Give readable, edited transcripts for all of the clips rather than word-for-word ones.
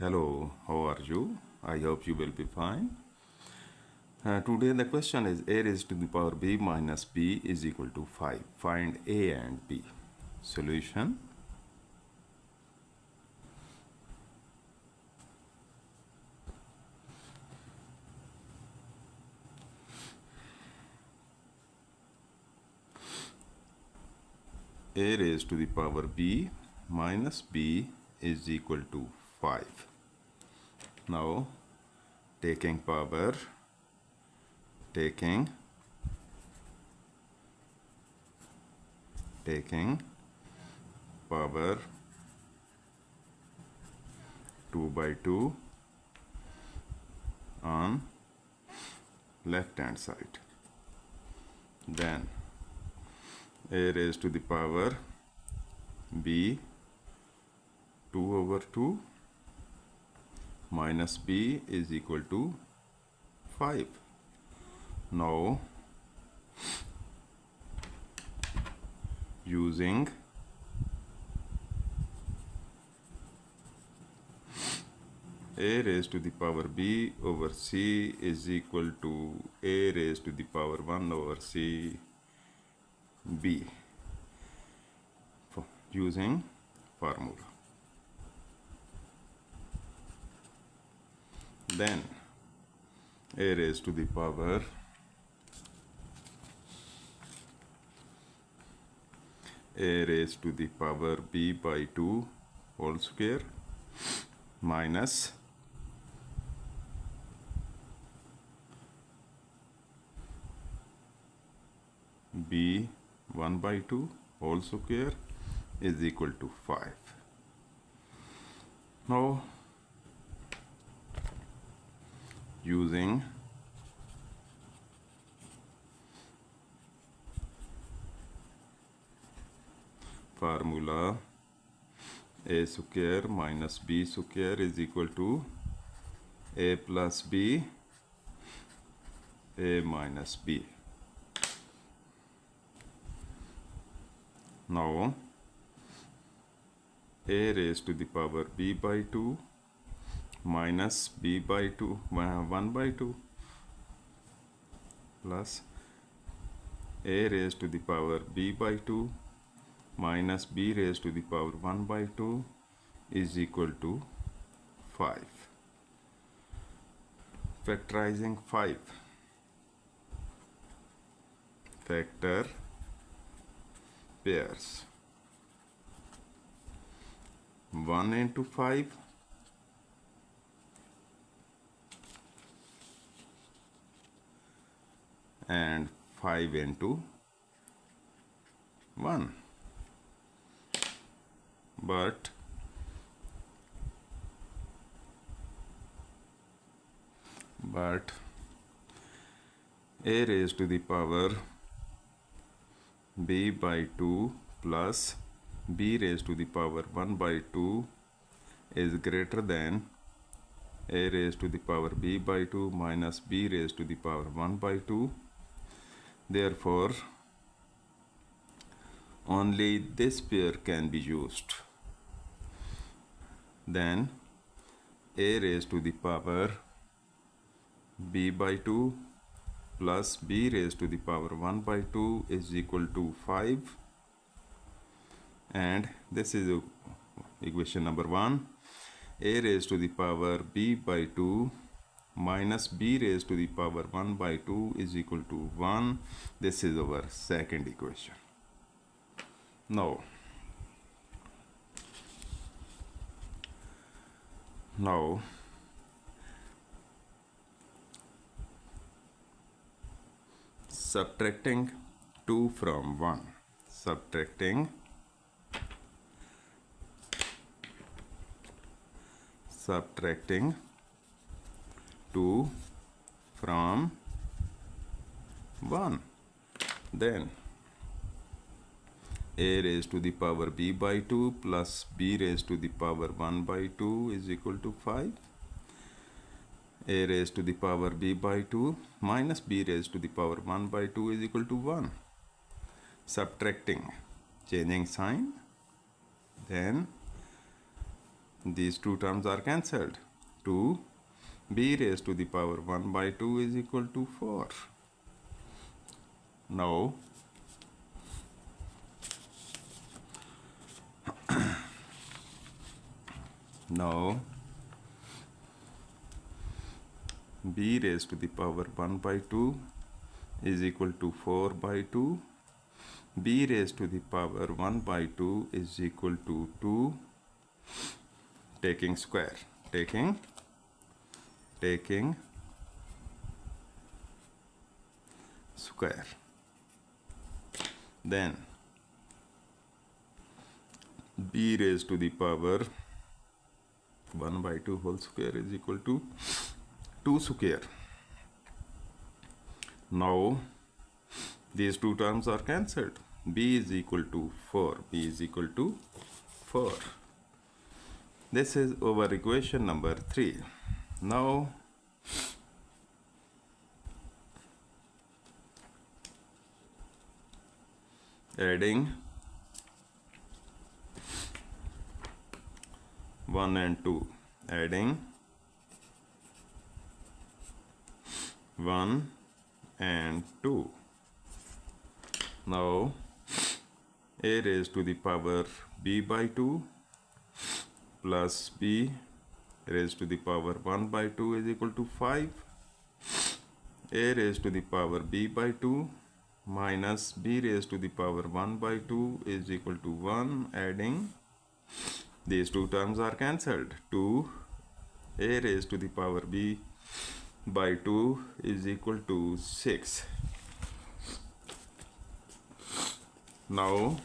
Hello, how are you? I hope you will be fine. Today the question is a raised to the power b minus b is equal to 5. Find a and b. Solution. A raised to the power b minus b is equal to 5. Now taking power, taking power 2 by 2 on left hand side. Then a raised to the power b 2 over 2 minus b is equal to 5. Now using a raised to the power b over c is equal to a raised to the power 1 over c b using formula. Then a raised to the power b by 2 whole square minus b 1 by 2 whole square is equal to 5. Now using formula a square minus b square is equal to a plus b a minus b. Now a raised to the power b by 2 minus b by 2 1 by 2 plus a raised to the power b by 2 minus b raised to the power 1 by 2 is equal to 5. Factorizing 5. Factor pairs. 1 into 5 and 5 into 1. But a raised to the power b by 2 plus b raised to the power 1 by 2 is greater than a raised to the power b by 2 minus b raised to the power 1 by 2. Therefore, only this pair can be used. Then a raised to the power b by 2 plus b raised to the power 1 by 2 is equal to 5, and this is equation number 1. A raised to the power b by 2 minus b raised to the power 1 by 2 is equal to 1. This is our second equation. Now subtracting 2 from 1. Subtracting 2 from 1. Then a raised to the power b by 2 plus b raised to the power 1 by 2 is equal to 5. A raised to the power b by 2 minus b raised to the power 1 by 2 is equal to 1. Subtracting, changing sign, then These two terms are cancelled. 2 b raised to the power 1 by 2 is equal to 4. Now b raised to the power 1 by 2 is equal to 4 by 2. B raised to the power 1 by 2 is equal to 2. Taking square. Taking square. Then b raised to the power 1 by 2 whole square is equal to 2 square. Now these two terms are cancelled. B is equal to 4. B is equal to 4. This is our equation number 3. Now adding 1 and 2. Adding 1 and 2. Now a raised to the power b by 2 plus b raised to the power 1 by 2 is equal to 5. A raised to the power b by 2 minus b raised to the power 1 by 2 is equal to 1. Adding, these two terms are cancelled. 2 a raised to the power b by 2 is equal to 6. Now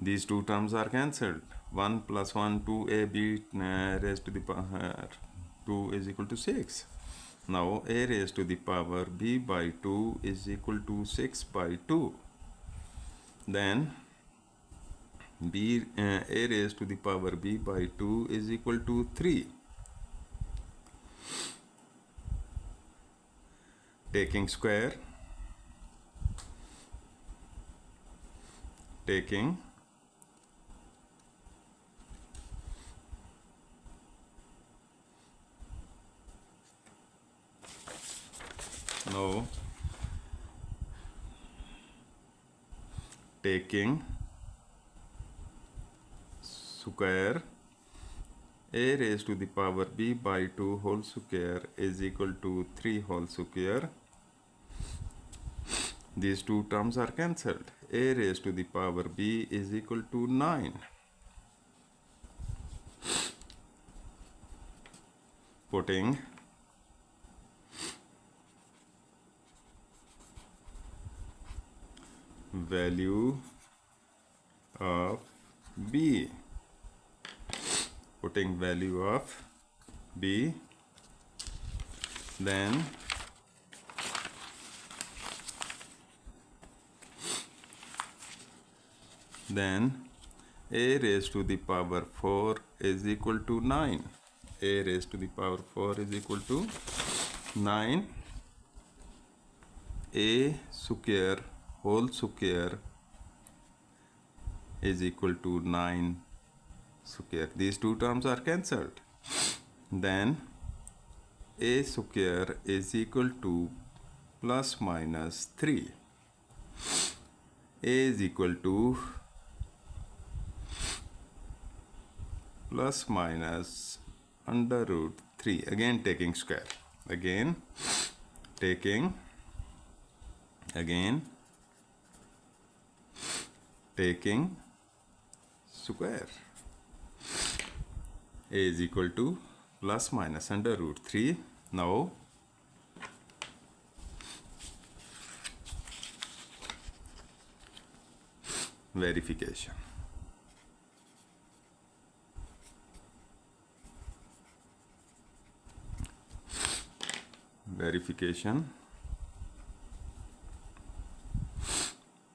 these two terms are cancelled. 1 plus 1, 2ab raised to the power 2 is equal to 6. Now a raised to the power b by 2 is equal to 6 by 2. Then a raised to the power b by 2 is equal to 3. Taking square. Taking now taking square a raised to the power b by 2 whole square is equal to 3 whole square. These two terms are cancelled. A raised to the power b is equal to 9. Putting value of b. Putting value of b. Then a raised to the power 4 is equal to 9. A raised to the power 4 is equal to 9. A square whole square is equal to 9 square. These two terms are cancelled. Then a square is equal to plus minus 3. A is equal to plus minus under root 3. Again taking square. Again taking square. A is equal to plus minus under root 3. Now verification.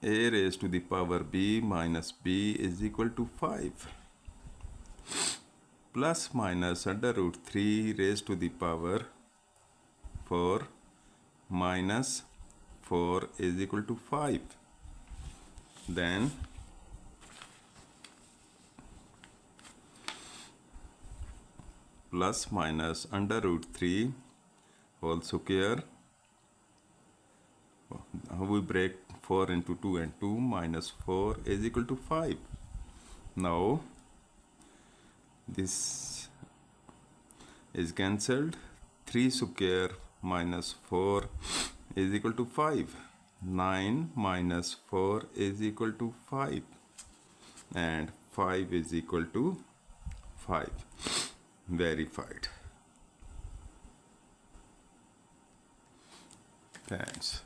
A raised to the power b minus b is equal to 5. Plus minus under root 3 raised to the power 4 minus 4 is equal to 5. Then plus minus under root 3 whole square. We break 4 into 2 and 2 minus 4 is equal to 5. Now this is cancelled. 3 square minus 4 is equal to 5. 9 minus 4 is equal to 5. And 5 is equal to 5. Verified. Thanks.